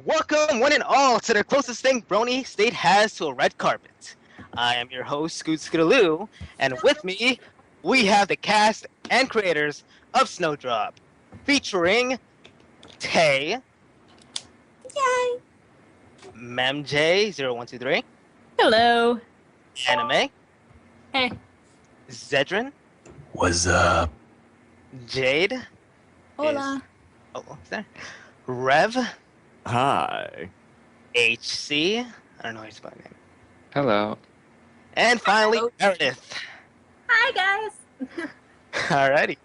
Welcome, one and all, to the closest thing Bronystate has to a red carpet. I am your host, Scoot Scootaloo, and with me, we have the cast and creators of Snowdrop, featuring Tay, Yay! MemJ0123, Hello. Anime, Hey. Zedrin, What's up? Jade, Hola. what's that? Rev, Hi. HC, I don't know how to spell your name, Hello. and finally, Hello. Meredith. Hi, guys. Alrighty.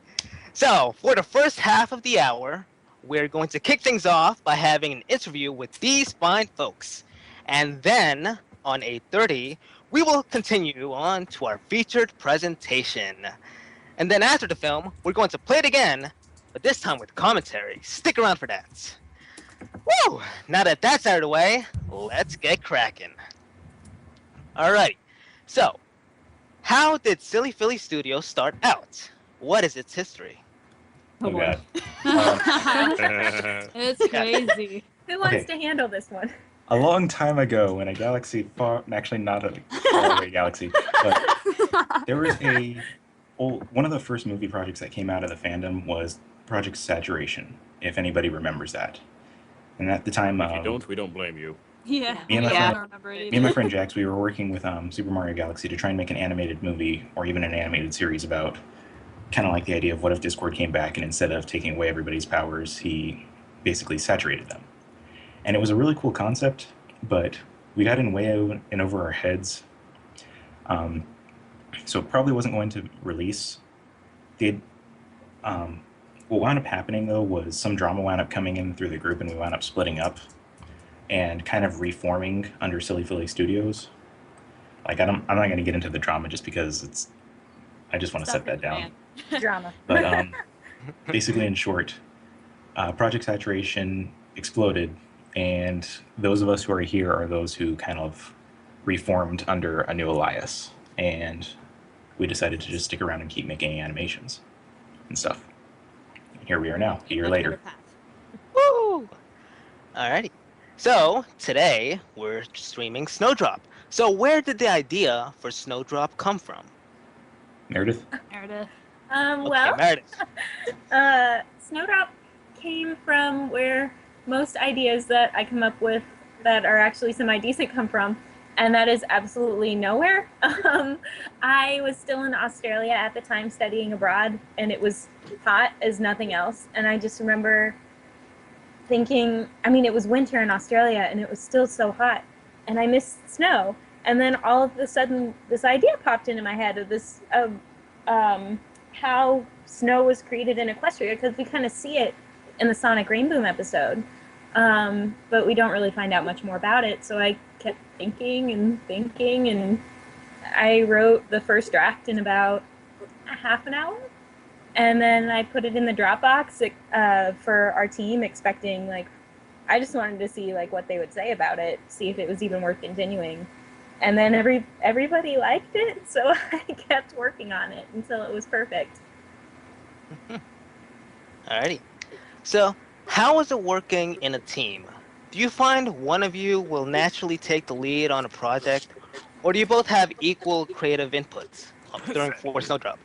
So, for the first half of the hour, we're going to kick things off by having an interview with these fine folks. And then, on 8:30, we will continue on to our featured presentation. And then after the film, we're going to play it again, but this time with commentary. Stick around for that. Woo! Now that that's out of the way, let's get cracking. Alrighty. So, how did Silly Philly Studios start out? What is its history? Oh boy. It's crazy. Who wants Okay. to handle this one? A long time ago, in a galaxy far, actually not a faraway galaxy, but there was one of the first movie projects that came out of the fandom was Project Saturation, if anybody remembers that. And at the time, If you don't, we don't blame you. Yeah. Me and my I friend- don't remember it me and my either. friend Jax, we were working with Super Mario Galaxy to try and make an animated movie or even an animated series about kind of like the idea of what if Discord came back and instead of taking away everybody's powers, he basically saturated them. And it was a really cool concept, but we got in way in over our heads. So it probably wasn't going to release. What wound up happening though was some drama wound up coming in through the group, and we wound up splitting up and kind of reforming under Silly Philly Studios. Like I'm not going to get into the drama just because I just want to set that down. Drama. But basically, in short, Project Saturation exploded, and those of us who are here are those who kind of reformed under a new alias, and we decided to just stick around and keep making animations and stuff. And here we are now, a year later. Woo! Alrighty. So, today, we're streaming Snowdrop. So, where did the idea for Snowdrop come from? Meredith? Meredith. Well, Okay, Meredith. Snowdrop came from where most ideas that I come up with that are actually semi-decent come from, and that is absolutely nowhere. I was still in Australia at the time studying abroad, and it was hot as nothing else, and I just remember thinking, it was winter in Australia, and it was still so hot, and I missed snow. And then all of a sudden, this idea popped into my head of how snow was created in Equestria, because we kind of see it in the Sonic Rainboom episode, but we don't really find out much more about it. So I kept thinking, and I wrote the first draft in about a half an hour. And then I put it in the Dropbox for our team, expecting, I just wanted to see, what they would say about it, see if it was even worth continuing. And then everybody liked it, so I kept working on it until it was perfect. Alrighty. So, how is it working in a team? Do you find one of you will naturally take the lead on a project, or do you both have equal creative inputs for Snowdrop?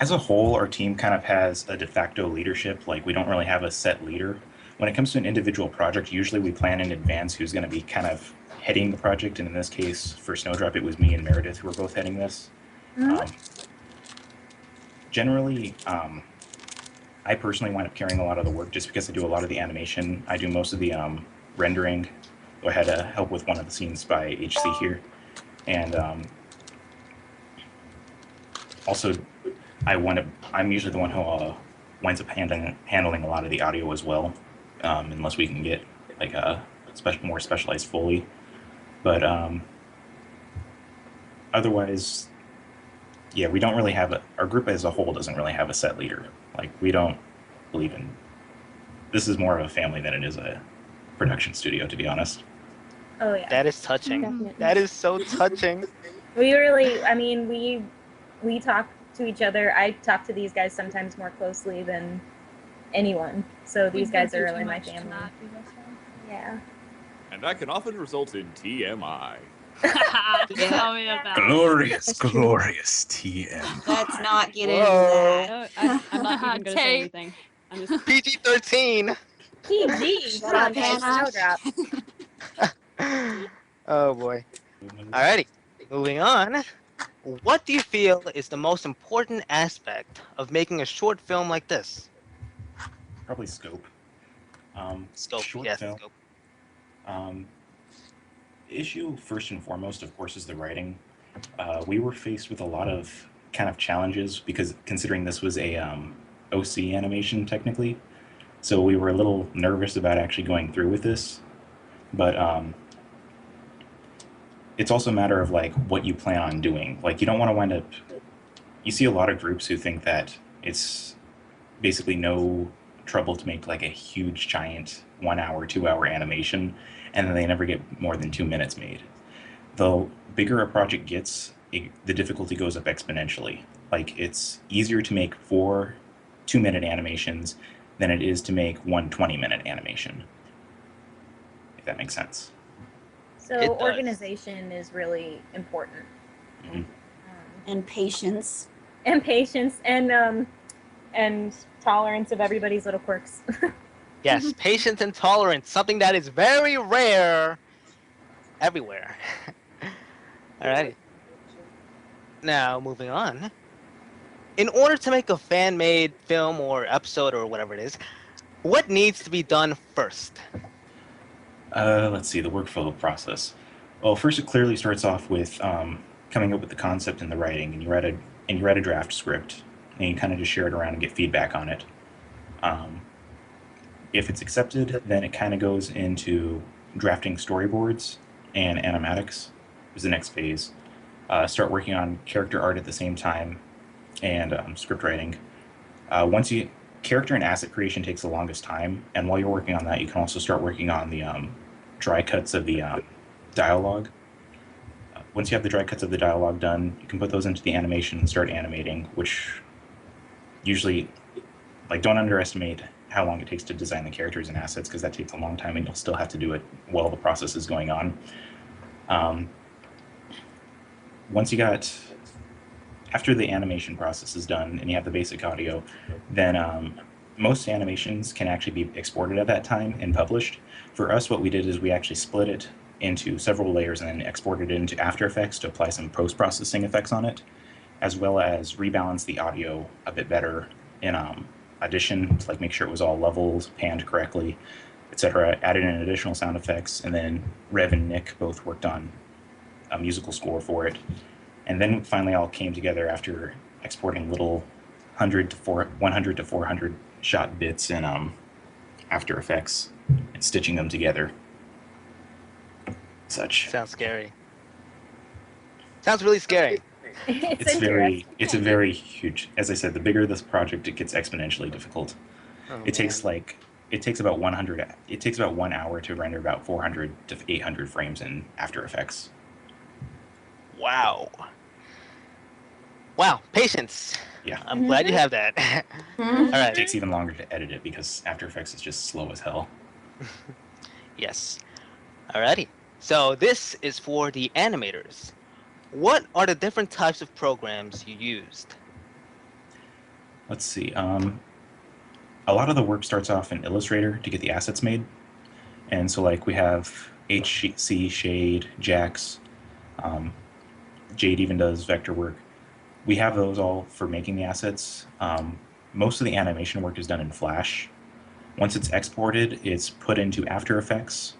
As a whole, our team kind of has a de facto leadership. Like, we don't really have a set leader. When it comes to an individual project, usually we plan in advance who's going to be kind of heading the project, and in this case, for Snowdrop, it was me and Meredith who were both heading this. Generally, I personally wind up carrying a lot of the work just because I do a lot of the animation. I do most of the rendering. I had help with one of the scenes by HC here. And also, I'm usually the one who winds up handling a lot of the audio as well, unless we can get more specialized Foley. But otherwise, yeah, we don't really have our group as a whole doesn't really have a set leader. Like, we don't believe in, this is more of a family than it is a production studio, to be honest. Oh, yeah. That is touching. Definitely. That is so touching. We really, we talk to each other. I talk to these guys sometimes more closely than anyone. So these guys are really my family. Yeah. That can often result in TMI. Tell me about it. Glorious, glorious TM. Let's not get into Whoa. that. I'm not even gonna say Tay. anything. I'm just PG-13. PG. Shut Come on, up, guys. Hannah. Snowdrop. Oh boy. Alrighty. Moving on. What do you feel is the most important aspect of making a short film like this? Probably scope. Scope. Short Yes, film. scope. Issue first and foremost, of course, is the writing. We were faced with a lot of kind of challenges because considering this was a OC animation technically, so we were a little nervous about actually going through with this. But it's also a matter of like what you plan on doing. Like you don't want to wind up. You see a lot of groups who think that it's basically no trouble to make like a huge giant 1 hour, 2 hour animation, and then they never get more than 2 minutes made. The bigger a project gets, the difficulty goes up exponentially. Like it's easier to make 4 2-minute animations than it is to make one 20-minute animation. If that makes sense. So It does. organization is really important. Mhm. And patience. And patience and tolerance of everybody's little quirks. Yes, patience and tolerance, something that is very rare everywhere. Alrighty. Now, moving on. In order to make a fan-made film or episode or whatever it is, what needs to be done first? Let's see, the workflow process. Well, first it clearly starts off with coming up with the concept and the writing, and you write a draft script, and you kind of just share it around and get feedback on it. If it's accepted, then it kind of goes into drafting storyboards and animatics is the next phase. Start working on character art at the same time and script writing. Character and asset creation takes the longest time, and while you're working on that, you can also start working on the dry cuts of the dialogue. Once you have the dry cuts of the dialogue done, you can put those into the animation and start animating, which usually, like, don't underestimate how long it takes to design the characters and assets, because that takes a long time and you'll still have to do it while the process is going on. After the animation process is done and you have the basic audio, then most animations can actually be exported at that time and published. For us, what we did is we actually split it into several layers and then exported it into After Effects to apply some post-processing effects on it, as well as rebalance the audio a bit better in Audition to like make sure it was all leveled, panned correctly, etc. Added in additional sound effects, and then Rev and Nick both worked on a musical score for it. And then finally all came together after exporting little 100 to 400 shot bits in After Effects and stitching them together. Such. Sounds scary. Sounds really scary. It's a very huge. As I said, the bigger this project, it gets exponentially difficult. Oh, It takes about 1 hour to render about 400 to 800 frames in After Effects. Wow. Wow, patience. Yeah. I'm glad you have that. All It right. takes even longer to edit it because After Effects is just slow as hell. Yes. Alrighty. So this is for the animators. What are the different types of programs you used? Let's see. A lot of the work starts off in Illustrator to get the assets made. And so like we have HC, Shade, Jax, Jade even does vector work. We have those all for making the assets. Most of the animation work is done in Flash. Once it's exported, it's put into After Effects.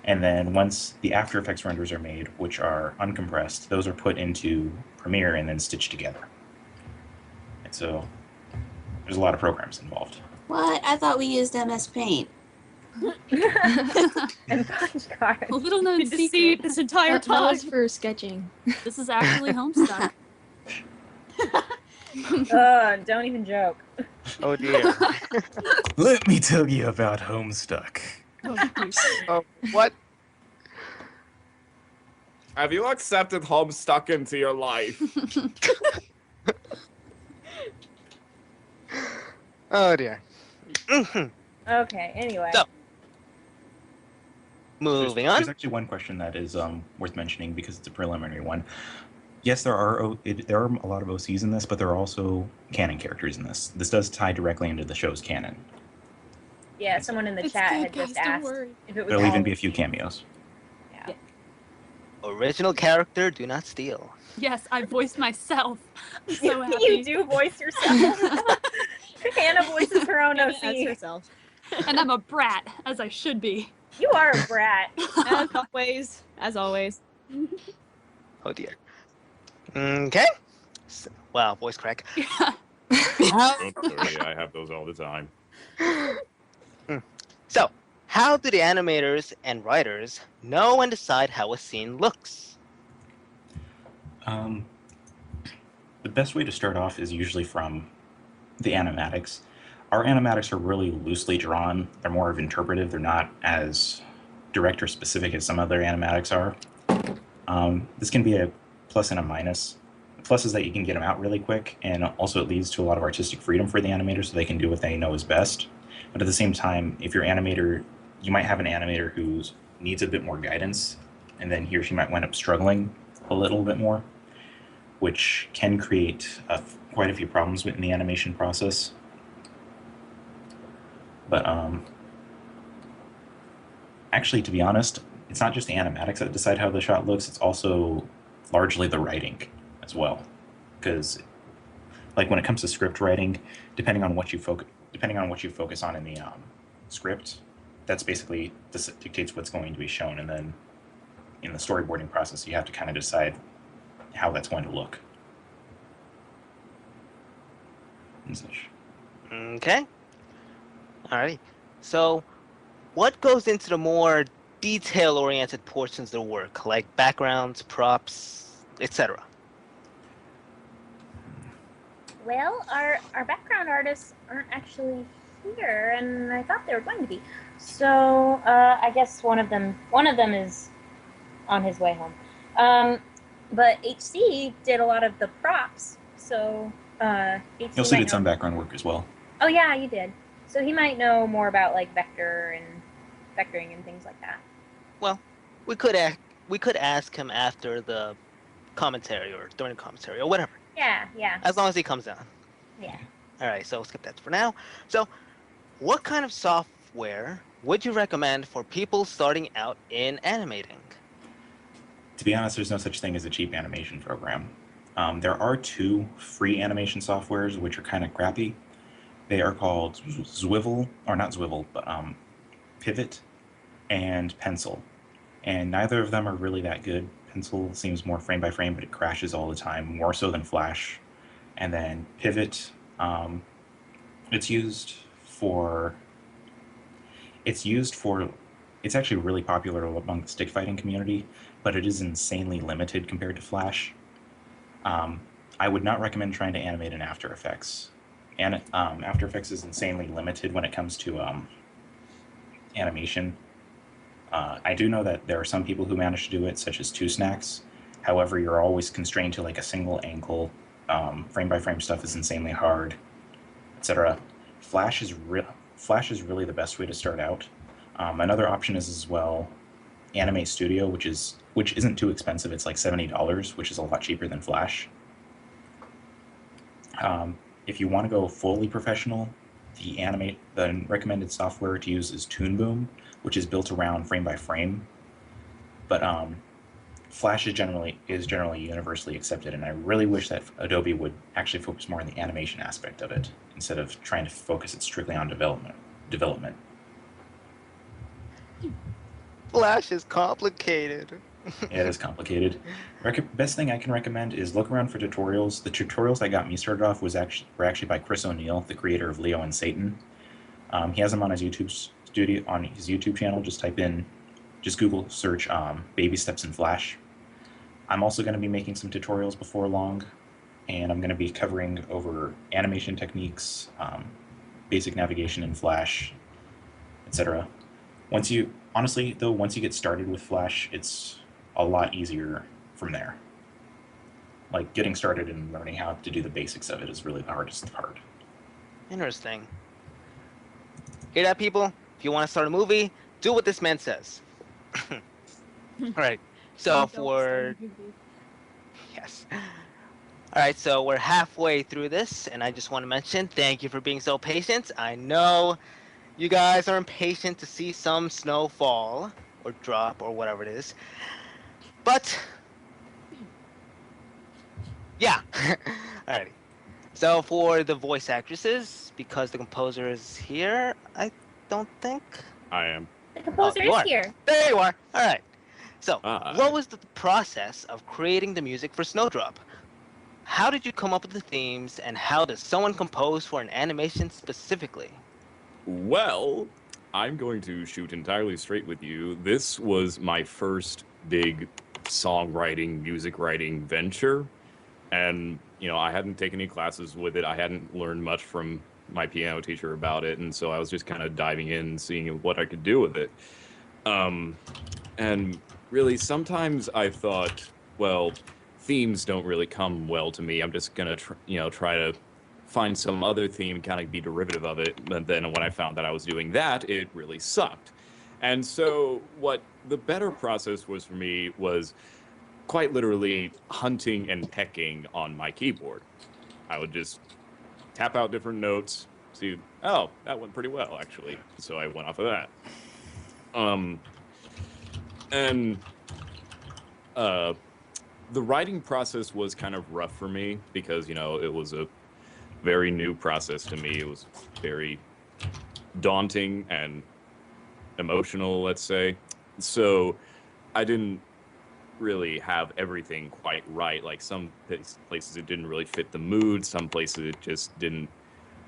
And then once the After Effects renders are made, which are uncompressed, those are put into Premiere and then stitched together. And so there's a lot of programs involved. What? I thought we used MS Paint. And punch cards. a little known Deceit secret this entire That time. was for sketching. This is actually Homestuck. Don't even joke. Oh dear. Let me tell you about Homestuck. Oh, what? Have you accepted Homestuck into your life? Oh dear. Okay, anyway. So- Moving There's on. actually one question that is worth mentioning because it's a preliminary one. Yes, there are a lot of OCs in this, but there are also canon characters in this. This does tie directly into the show's canon. Yeah, someone in the It's chat good, had just guys, don't asked worry. if it was. There'll even all be a few OC. cameos. Yeah. Original character, do not steal. Yes, I voiced myself. I'm so happy. You do voice yourself. Hannah voices her own Hannah OC. as herself. And I'm a brat, as I should be. You are a brat. As always. As always. Oh dear. Okay. Wow, voice crack. Don't worry, I have those all the time. So, how do the animators and writers know and decide how a scene looks? The best way to start off is usually from the animatics. Our animatics are really loosely drawn. They're more of interpretive. They're not as director specific as some other animatics are. This can be a plus and a minus. The plus is that you can get them out really quick, and also it leads to a lot of artistic freedom for the animators so they can do what they know is best. But at the same time, if your animator, you might have an animator who needs a bit more guidance, and then he or she might wind up struggling a little bit more, which can create quite a few problems within the animation process. But actually, to be honest, it's not just the animatics that decide how the shot looks, it's also largely the writing as well. Because like when it comes to script writing, depending on what you focus on in the script, that's basically dictates what's going to be shown, and then in the storyboarding process you have to kind of decide how that's going to look and such. Okay. Alrighty. So, what goes into the more detail-oriented portions of the work, like backgrounds, props, etc.? Well, our background artists aren't actually here, and I thought they were going to be. So I guess one of them is on his way home. But HC did a lot of the props, so HC You also might did some know. background work as well. Oh yeah, you did. So he might know more about like vector and vectoring and things like that. Well, we could ask him after the commentary or during the commentary or whatever, Yeah, yeah, as long as he comes down. yeah. Alright, so we'll skip that for now. So, what kind of software would you recommend for people starting out in animating? To be honest, there's no such thing as a cheap animation program. There are two free animation softwares which are kind of crappy. They are called Zwivel, or not Zwivel, but Pivot and Pencil. And neither of them are really that good. Pencil seems more frame by frame, but it crashes all the time, more so than Flash. And then Pivot, it's actually really popular among the stick fighting community, but it is insanely limited compared to Flash. I would not recommend trying to animate in After Effects. And After Effects is insanely limited when it comes to animation. I do know that there are some people who manage to do it, such as Two Snacks. However, you're always constrained to like a single angle. Frame by frame stuff is insanely hard, etc. Flash is really the best way to start out. Another option is as well Anime Studio, which isn't too expensive. It's like $70, which is a lot cheaper than Flash. If you want to go fully professional, the recommended software to use is Toon Boom, which is built around frame by frame. But Flash is generally universally accepted, and I really wish that Adobe would actually focus more on the animation aspect of it instead of trying to focus it strictly on development. Flash is complicated. It is complicated. Best thing I can recommend is look around for tutorials. The tutorials that got me started off were actually by Chris O'Neill, the creator of Leo and Satan. He has them on his YouTube channel. Just Google search baby steps in Flash. I'm also going to be making some tutorials before long, and I'm going to be covering over animation techniques, basic navigation in Flash, etc. Once you get started with Flash, it's a lot easier from there. Like getting started and learning how to do the basics of it is really the hardest part. Interesting. Hear that, people? If you want to start a movie, do what this man says. All right. So for yes. All right, so we're halfway through this, and I just want to mention thank you for being so patient. I know you guys are impatient to see some snow fall or drop or whatever it is, but yeah. Alrighty. So for the voice actresses, because the composer is here, I don't think. I am. The composer you is are. here. There you are. All right. So, Hi. what was the process of creating the music for Snowdrop? How did you come up with the themes, and how does someone compose for an animation specifically? Well, I'm going to shoot entirely straight with you. This was my first big songwriting, music writing venture. And, I hadn't taken any classes with it. I hadn't learned much from my piano teacher about it. And so I was just kind of diving in and seeing what I could do with it. And really, sometimes I thought, well, themes don't really come well to me. I'm just going to, try to find some other theme, kind of be derivative of it. But then when I found that I was doing that, it really sucked. And so what the better process was for me was quite literally hunting and pecking on my keyboard. I would just tap out different notes, see, oh, that went pretty well, actually. So I went off of that. The writing process was kind of rough for me because, it was a very new process to me. It was very daunting and emotional, let's say. So I didn't really have everything quite right. Like some places it didn't really fit the mood. Some places it just didn't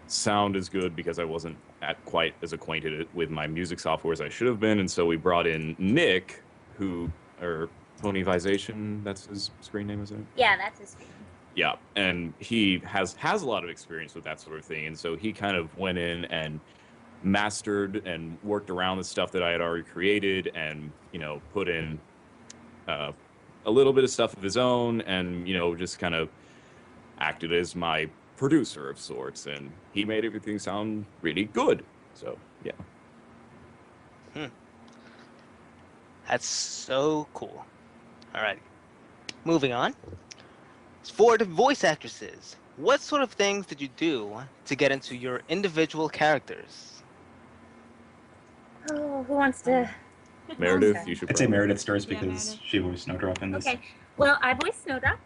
sound as good because I wasn't quite as acquainted with my music software as I should have been. And so we brought in Nick, or Pony Visation, that's his screen name, isn't it? Yeah, that's his name. Yeah, and he has a lot of experience with that sort of thing. And so he kind of went in and mastered and worked around the stuff that I had already created and, put in a little bit of stuff of his own and, just kind of acted as my producer of sorts. And he made everything sound really good. So, yeah. That's so cool. All right. Moving on. For the voice actresses, what sort of things did you do to get into your individual characters? Oh, who wants to? Meredith, Okay. you should I'd say probably- Meredith starts Yeah, because Meredith. she was Snowdrop in this. Okay. Well, I voiced Snowdrop,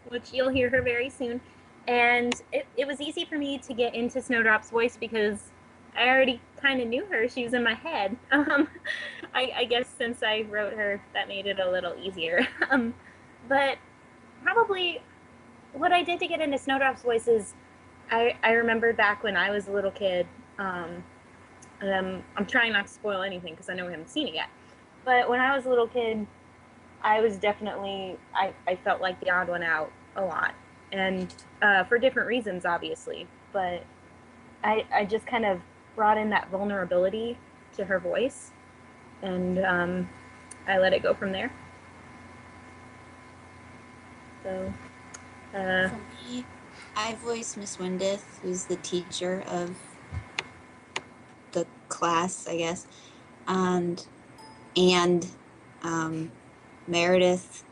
which you'll hear her very soon. And it was easy for me to get into Snowdrop's voice because I already kind of knew her. She was in my head. I guess since I wrote her, that made it a little easier. But probably what I did to get into Snowdrop's voice is I remember back when I was a little kid. I'm trying not to spoil anything because I know we haven't seen it yet. But when I was a little kid, I was definitely, I felt like the odd one out a lot. And for different reasons, obviously. But I just kind of brought in that vulnerability to her voice. And I let it go from there. So, For me, I voiced Miss Windith, who's the teacher of the class, I guess. And Meredith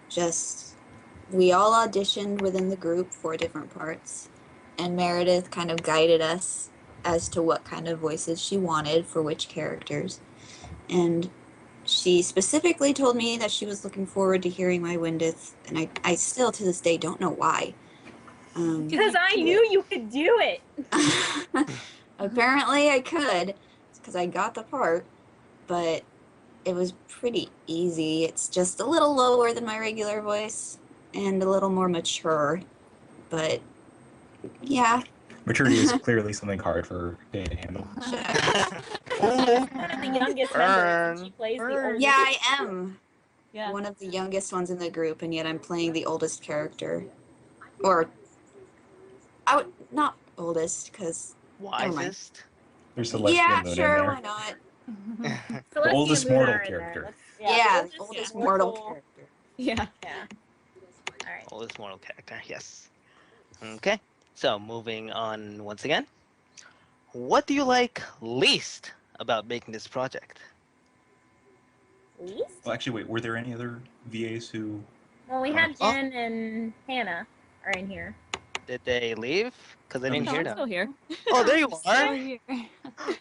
we all auditioned within the group for different parts. And Meredith kind of guided us as to what kind of voices she wanted for which characters. And she specifically told me that she was looking forward to hearing my Windith, and I still to this day don't know why. because I knew you could do it. Apparently I could, because I got the part, but it was pretty easy. It's just a little lower than my regular voice and a little more mature, but yeah. Maturity is clearly something hard for Day to handle. One of the youngest members. And she plays the oldest. Yeah, I am Yeah. one of the youngest ones in the group, and yet I'm playing the oldest character. Or, not oldest, because Wisest. There's Celestial yeah, Moon sure, in why there. not? Celestia oldest Moon mortal are in there. character. Let's- Yeah, let's the just- oldest yeah, mortal let's- character. Yeah. Yeah. All right. Oldest mortal character, yes. Okay, so moving on once again. What do you like least about making this project? Least? Well, actually, wait. Were there any other VAs who? Well, we had Oh. Jen and Hannah are in here. Did they leave? Because I didn't No, hear I'm them. still here. Oh, there you Still are. here.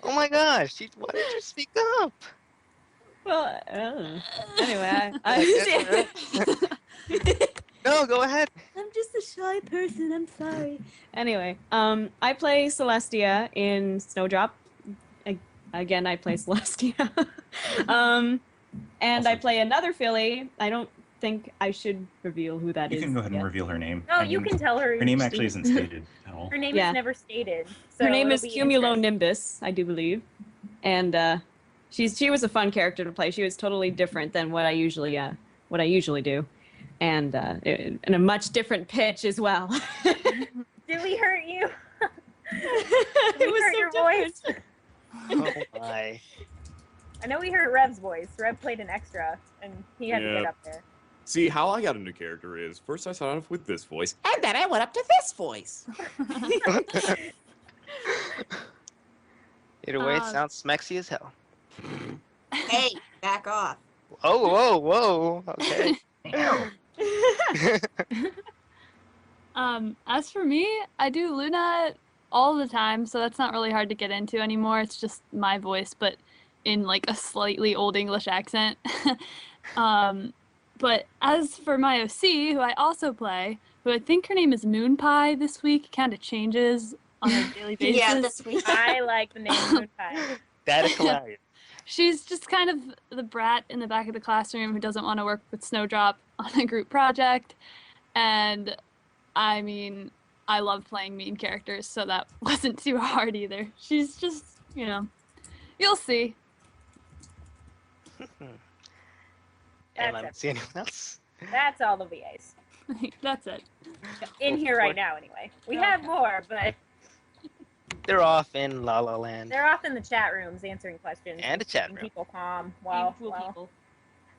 Oh my gosh. Why didn't you speak up? Well, anyway, No, go ahead. I'm just a shy person. I'm sorry. Anyway, I play Celestia in Snowdrop. Again, I play Celestia. And I Awesome. play another Philly. I don't think I should reveal who that You is. can go ahead and yet. reveal her name. No, you can tell her. Her name actually isn't stated at all. Her name Yeah. is never stated. So Her name it'll is be Cumulonimbus, I do believe, and she was a fun character to play. She was totally different than what I usually do, and in a much different pitch as well. Did we hurt you? It was heard so your different. voice? Oh my. I know we heard Rev's voice. Rev played an extra, and he had to get Yeah. up there. See, how I got a new character is first I started off with this voice. And then I went up to this voice. Either way, it sounds smexy as hell. Hey, back off. Oh, whoa, whoa. Okay. As for me, I do Luna all the time, so that's not really hard to get into anymore. It's just my voice, but in like a slightly old English accent. But as for my OC, who I also play, who I think her name is Moon Pie this week, kind of changes on a daily basis. Yeah, this week. I like the name Moon Pie. That is hilarious. She's just kind of the brat in the back of the classroom who doesn't want to work with Snowdrop on a group project. And I mean, I love playing mean characters, so that wasn't too hard either. She's just, you'll see. And I That's don't see anyone else. That's all the VAs. That's it. In here right now, anyway. We have more, but They're off in La La Land. they're off in the chat rooms answering questions. And a chat keeping room. people calm. Cool Well, people.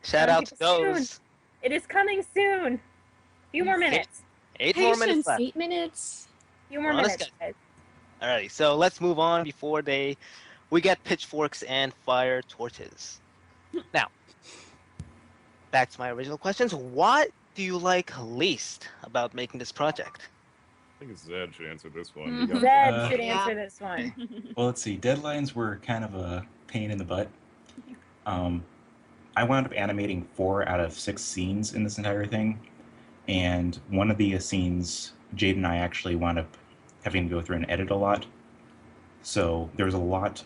Shout out to Soon. those. it is coming soon. Few more minutes. 8 more minutes Patience, left. 8 minutes. Few more Well, let's minutes, guys. Alrighty, so let's move on before we get pitchforks and fire torches. Now, back to my original questions. What do you like least about making this project? I think Zed should answer this one. Mhm. You got- Zed should Yeah. answer this one. Well, let's see. Deadlines were kind of a pain in the butt. I wound up animating 4 out of 6 scenes in this entire thing, and one of the scenes, Jade and I actually wound up having to go through and edit a lot. So there was a lot.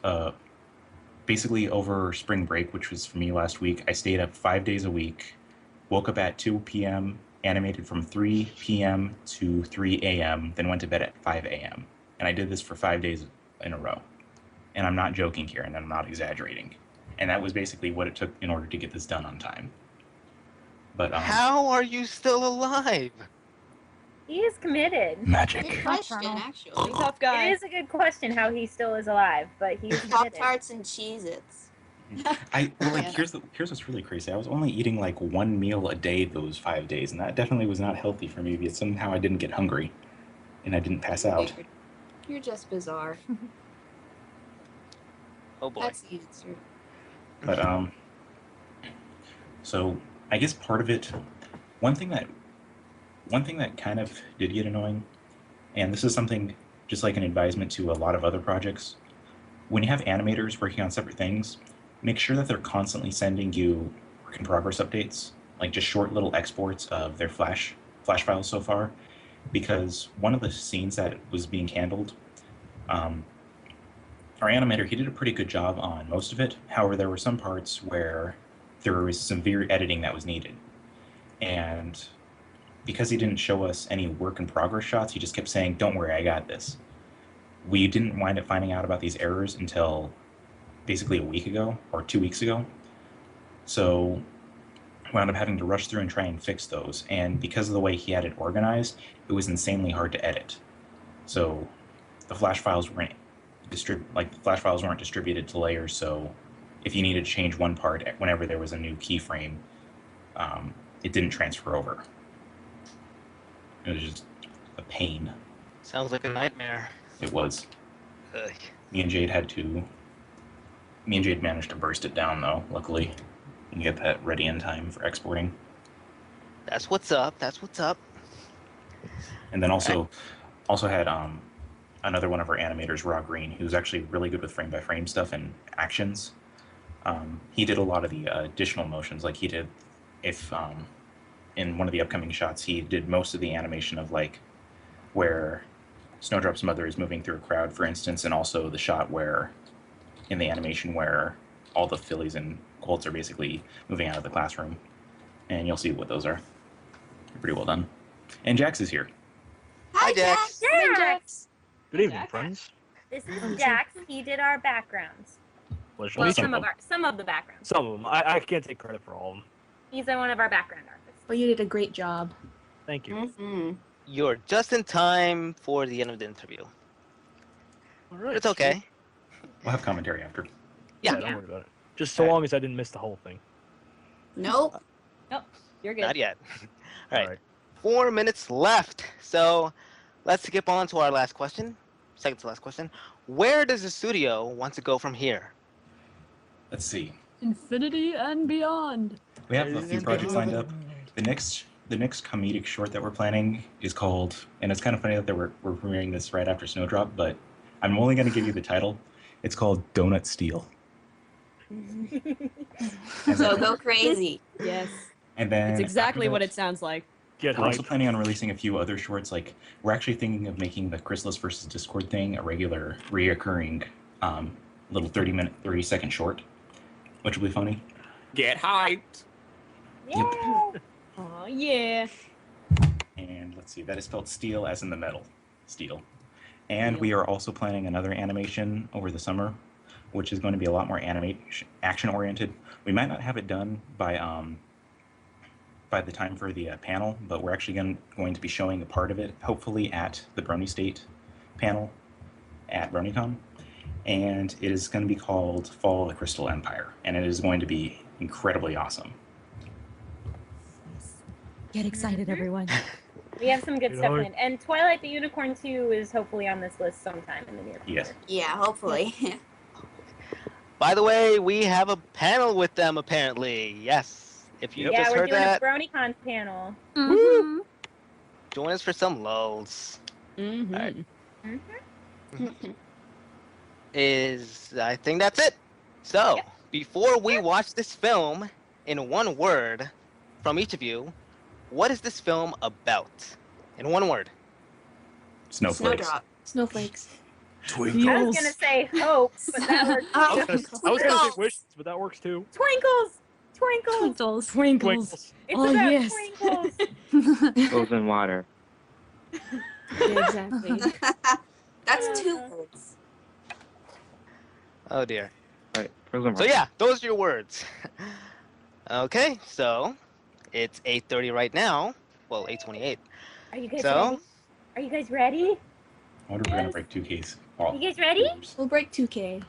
Basically, over spring break, which was for me last week, I stayed up 5 days a week, woke up at 2 p.m., animated from 3 p.m. to 3 a.m., then went to bed at 5 a.m. And I did this for 5 days in a row. And I'm not joking here, and I'm not exaggerating. And that was basically what it took in order to get this done on time. But How are you still alive? He is committed. Good magic. question, Colonel. actually. Tough guy. It is a good question how he still is alive, but he's Pop committed. Tarts and Cheez-Its. Here's what's really crazy. I was only eating like 1 meal a day those 5 days, and that definitely was not healthy for me because somehow I didn't get hungry, and I didn't pass out. You're just bizarre. Oh boy. That's the answer. But so I guess part of it, one thing that kind of did get annoying, and this is something just like an advisement to a lot of other projects, when you have animators working on separate things, make sure that they're constantly sending you work in progress updates, like just short little exports of their flash files so far, because one of the scenes that was being handled, our animator, he did a pretty good job on most of it. However, there were some parts where there was severe editing that was needed. And because he didn't show us any work in progress shots, he just kept saying, "Don't worry, I got this." We didn't wind up finding out about these errors until basically a week ago or 2 weeks ago. So wound up having to rush through and try and fix those. And because of the way he had it organized, it was insanely hard to edit. So the flash files weren't distributed to layers. So if you needed to change one part whenever there was a new keyframe, it didn't transfer over. It was just a pain. Sounds like a nightmare. It was. Ugh. Me and Jade managed to burst it down though, luckily. and get that ready in time for exporting. That's what's up. That's what's up. And then also had another one of our animators, Raw Green, who's actually really good with frame-by-frame stuff and actions. He did a lot of the additional motions, like he did in one of the upcoming shots, he did most of the animation of like where Snowdrop's mother is moving through a crowd, for instance, and also the shot where in the animation where all the fillies and colts are basically moving out of the classroom. And you'll see what those are. They're pretty well done. And Jax is here. Hi, Jax. Jax! Good evening, friends. This is Jax. He did our backgrounds. Pleasure to Well, meet you. some of the backgrounds. Some of them. I can't take credit for all of them. He's one of our background artists. Well, you did a great job. Thank you. Mm-hmm. You're just in time for the end of the interview. All right. It's okay. We'll have commentary after. Yeah. Don't worry about it. Just so long as I didn't miss the whole thing. Nope. You're good. Not yet. All right. All right. 4 minutes left. So let's skip on to our last question. Second to last question. Where does the studio want to go from here? Let's see. Infinity and beyond. We have a few projects lined up. The next comedic short that we're planning is called, and it's kind of funny that we're premiering this right after Snowdrop, but I'm only going to give you the title. It's called Donut Steel. So go crazy. Yes. And then It's exactly after what that, it sounds like. Get we're also hyped. planning on releasing a few other shorts. Like we're actually thinking of making the Chrysalis versus Discord thing a regular, reoccurring, little 30-second short, which will be funny. Get hyped. Yay! Oh yeah. And let's see, that is spelled steel as in the metal, steel. And we are also planning another animation over the summer, which is going to be a lot more action oriented. We might not have it done by the time for the panel, but we're actually going to be showing a part of it, hopefully at the Bronystate panel at BronyCon. And it is going to be called Fall of the Crystal Empire, and it is going to be incredibly awesome. Get excited, everyone. We have some good You stuff know, in it. And Twilight the Unicorn 2 is hopefully on this list sometime in the near future. Yes. Yeah, hopefully. By the way, we have a panel with them apparently. Yes. If you Yeah, just we're heard doing that, a BronyCon panel. Mhm. join us for some lulz. Mm-hmm. Alright. Mhm. I think that's it. So, Yep. before we watch this film, in one word from each of you, what is this film about? In one word. Snowflakes. Snowdrop. Snowflakes. I was going to say hope, but that works. I was gonna say Twinkles. wishes, but that works too. Twinkles! Twinkles! Twinkles. Twinkles. It's Oh, about yes. twinkles! Goes in water. Yeah, exactly. That's 2 words. Oh dear. Right. Frozen So yeah, those are your words. Okay, so it's 8:30 right now. Well, 8:28. Are you guys So, ready? Are you guys ready? I wonder if we're going to break 2Ks. You guys ready? We'll break 2K.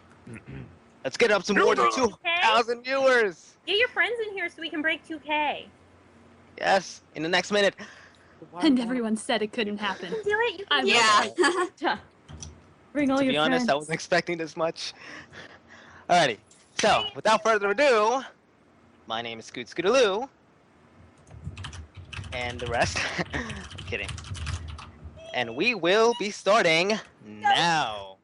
let's get up to more than 2,000 viewers. Get your friends in here so we can break 2K. Yes, in the next minute. And everyone said it couldn't happen. You can do it. You can I'm do it. Yeah. Bring all To your be honest, friends. I wasn't expecting this much. Alrighty, so without further ado, my name is Scoot Scootaloo. And the rest, I'm kidding. And we will be starting now.